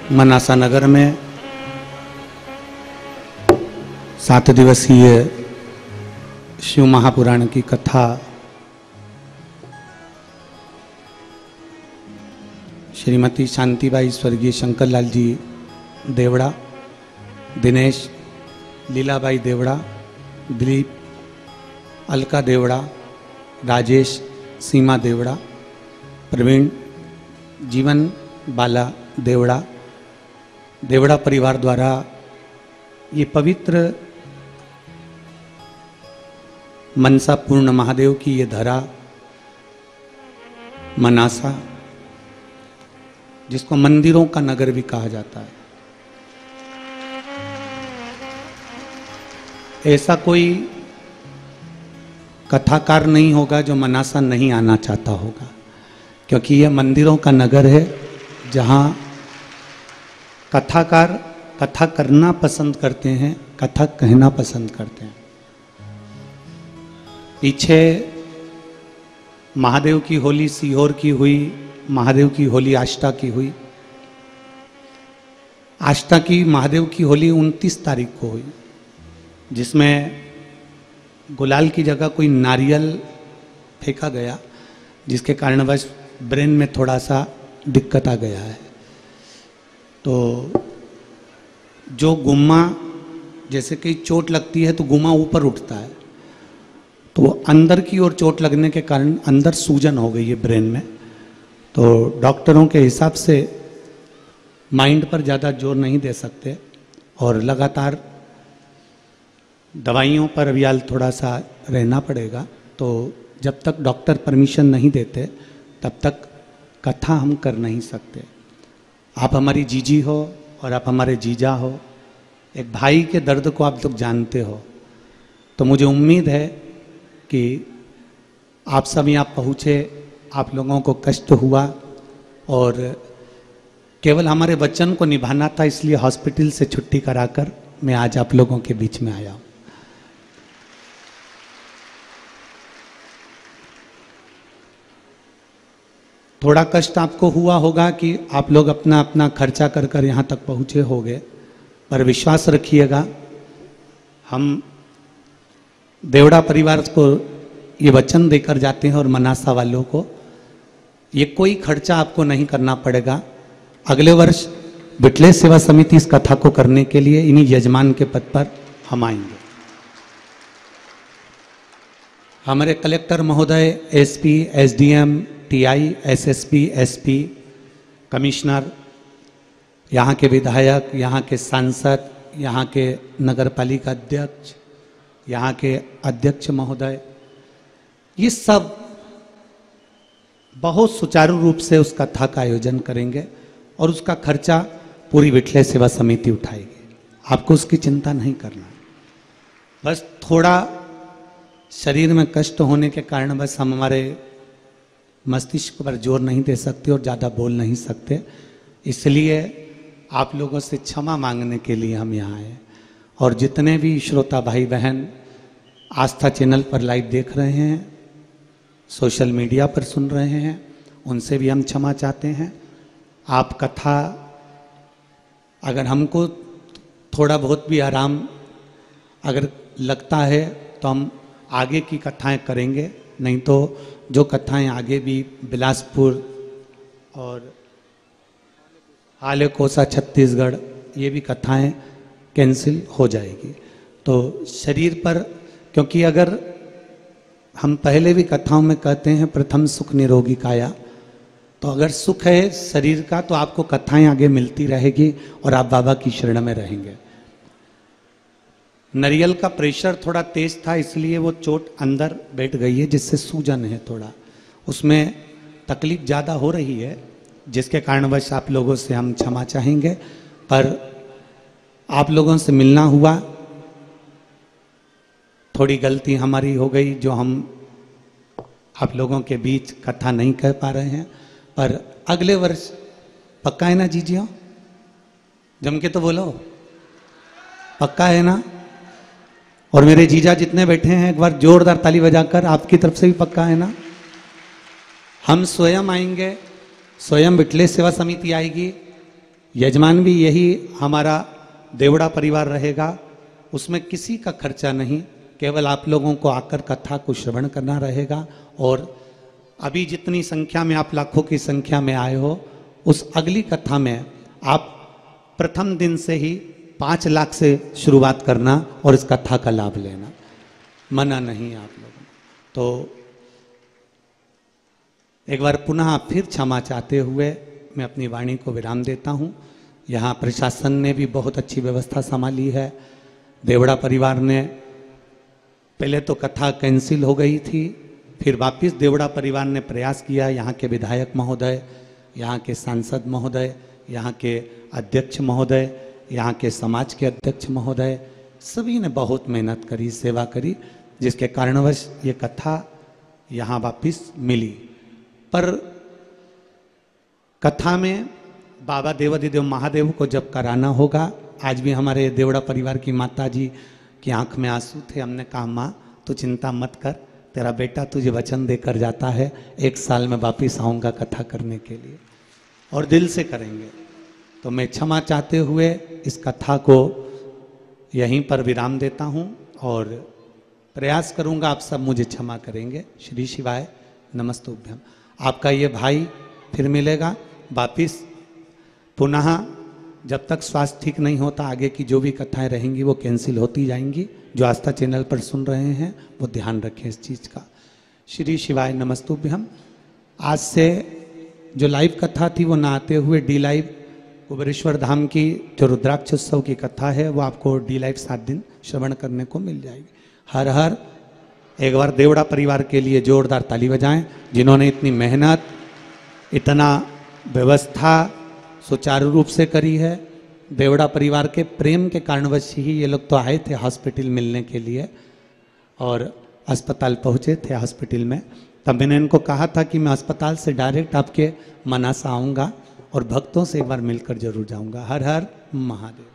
मनासा नगर में 7 दिवसीय शिव महापुराण की कथा श्रीमती शांतिबाई स्वर्गीय शंकरलाल जी देवड़ा, दिनेश लीलाबाई देवड़ा, दिलीप अलका देवड़ा, राजेश सीमा देवड़ा, प्रवीण जीवन बाला देवड़ा, देवड़ा परिवार द्वारा ये पवित्र मनसा पूर्ण महादेव की ये धरा मनासा, जिसको मंदिरों का नगर भी कहा जाता है, ऐसा कोई कथाकार नहीं होगा जो मनासा नहीं आना चाहता होगा, क्योंकि यह मंदिरों का नगर है जहाँ कथाकार कथा करना पसंद करते हैं, कथा कहना पसंद करते हैं। पीछे महादेव की होली सीहोर की हुई, महादेव की होली आष्टा की हुई। आष्टा की महादेव की होली 29 तारीख को हुई, जिसमें गुलाल की जगह कोई नारियल फेंका गया, जिसके कारणवश ब्रेन में थोड़ा सा दिक्कत आ गया है। तो जो गुम्मा, जैसे कि चोट लगती है तो गुम्मा ऊपर उठता है, तो अंदर की ओर चोट लगने के कारण अंदर सूजन हो गई है ब्रेन में। तो डॉक्टरों के हिसाब से माइंड पर ज़्यादा जोर नहीं दे सकते और लगातार दवाइयों पर अभी हाल थोड़ा सा रहना पड़ेगा। तो जब तक डॉक्टर परमिशन नहीं देते तब तक कथा हम कर नहीं सकते। आप हमारी जीजी हो और आप हमारे जीजा हो, एक भाई के दर्द को आप लोग जानते हो, तो मुझे उम्मीद है कि आप सब यहाँ पहुँचे, आप लोगों को कष्ट हुआ और केवल हमारे वचन को निभाना था, इसलिए हॉस्पिटल से छुट्टी कराकर मैं आज आप लोगों के बीच में आया हूँ। थोड़ा कष्ट आपको हुआ होगा कि आप लोग अपना अपना खर्चा कर कर यहाँ तक पहुँचे होंगे, पर विश्वास रखिएगा, हम देवड़ा परिवार को ये वचन देकर जाते हैं और मनासा वालों को ये कोई खर्चा आपको नहीं करना पड़ेगा। अगले वर्ष बिटले सेवा समिति इस कथा को करने के लिए इन्हीं यजमान के पद पर हम आएंगे। हमारे कलेक्टर महोदय, SP, SDM, TI, SSP, SP, commissioner, यहाँ के विधायक, यहाँ के सांसद, यहाँ के नगर पालिका अध्यक्ष, यहाँ के अध्यक्ष महोदय, ये सब बहुत सुचारू रूप से उस कथा का आयोजन करेंगे और उसका खर्चा पूरी विठले सेवा समिति उठाएगी। आपको उसकी चिंता नहीं करना। बस थोड़ा शरीर में कष्ट होने के कारण बस हम हमारे मस्तिष्क पर जोर नहीं दे सकते और ज़्यादा बोल नहीं सकते, इसलिए आप लोगों से क्षमा मांगने के लिए हम यहाँ आए। और जितने भी श्रोता भाई बहन आस्था चैनल पर लाइव देख रहे हैं, सोशल मीडिया पर सुन रहे हैं, उनसे भी हम क्षमा चाहते हैं। आप कथा, अगर हमको थोड़ा बहुत भी आराम अगर लगता है तो हम आगे की कथाएं करेंगे, नहीं तो जो कथाएं आगे भी बिलासपुर और हालेकोसा छत्तीसगढ़, ये भी कथाएं कैंसिल हो जाएगी। तो शरीर पर, क्योंकि अगर हम पहले भी कथाओं में कहते हैं प्रथम सुख निरोगी काया, तो अगर सुख है शरीर का तो आपको कथाएं आगे मिलती रहेगी और आप बाबा की शरण में रहेंगे। नारियल का प्रेशर थोड़ा तेज था, इसलिए वो चोट अंदर बैठ गई है, जिससे सूजन है, थोड़ा उसमें तकलीफ ज़्यादा हो रही है, जिसके कारणवश आप लोगों से हम क्षमा चाहेंगे। पर आप लोगों से मिलना हुआ, थोड़ी गलती हमारी हो गई जो हम आप लोगों के बीच कथा नहीं कह पा रहे हैं, पर अगले वर्ष पक्का है ना जीजियो? जम के तो बोलो, पक्का है ना? और मेरे जीजा जितने बैठे हैं एक बार जोरदार ताली बजाकर, आपकी तरफ से भी पक्का है ना? हम स्वयं आएंगे, स्वयं बिटले सेवा समिति आएगी, यजमान भी यही हमारा देवड़ा परिवार रहेगा, उसमें किसी का खर्चा नहीं, केवल आप लोगों को आकर कथा को श्रवण करना रहेगा। और अभी जितनी संख्या में आप लाखों की संख्या में आए हो, उस अगली कथा में आप प्रथम दिन से ही 5 लाख से शुरुआत करना और इस कथा का लाभ लेना, मना नहीं आप लोगों। तो एक बार पुनः फिर क्षमा चाहते हुए मैं अपनी वाणी को विराम देता हूँ। यहाँ प्रशासन ने भी बहुत अच्छी व्यवस्था संभाली है। देवड़ा परिवार ने पहले तो कथा कैंसिल हो गई थी, फिर वापस देवड़ा परिवार ने प्रयास किया। यहाँ के विधायक महोदय, यहाँ के सांसद महोदय, यहाँ के अध्यक्ष महोदय, यहाँ के समाज के अध्यक्ष महोदय, सभी ने बहुत मेहनत करी, सेवा करी, जिसके कारणवश ये कथा यहाँ वापस मिली। पर कथा में बाबा देवाधिदेव महादेव को जब कराना होगा, आज भी हमारे देवड़ा परिवार की माता जी की आंख में आंसू थे। हमने कहा माँ तू चिंता मत कर, तेरा बेटा तुझे वचन देकर जाता है, 1 साल में वापिस आऊँगा कथा करने के लिए, और दिल से करेंगे। तो मैं क्षमा चाहते हुए इस कथा को यहीं पर विराम देता हूँ और प्रयास करूँगा आप सब मुझे क्षमा करेंगे। श्री शिवाय नमस्तुभ्यम। आपका ये भाई फिर मिलेगा वापिस पुनः। जब तक स्वास्थ्य ठीक नहीं होता, आगे की जो भी कथाएं रहेंगी वो कैंसिल होती जाएंगी। जो आस्था चैनल पर सुन रहे हैं वो ध्यान रखें इस चीज़ का। श्री शिवाय नमस्तुभ्यम। आज से जो लाइव कथा थी वो ना आते हुए डी लाइव कुबेरेश्वर धाम की जो रुद्राक्ष उत्सव की कथा है वो आपको डी लाइव 7 दिन श्रवण करने को मिल जाएगी। हर हर। एक बार देवड़ा परिवार के लिए जोरदार ताली बजाएं, जिन्होंने इतनी मेहनत, इतना व्यवस्था सुचारू रूप से करी है। देवड़ा परिवार के प्रेम के कारणवश ही ये लोग तो आए थे हॉस्पिटल मिलने के लिए और अस्पताल पहुँचे थे। हॉस्पिटल में तब मैंने इनको कहा था कि मैं अस्पताल से डायरेक्ट आपके मनासा आऊँगा और भक्तों से एक बार मिलकर जरूर जाऊँगा। हर हर महादेव।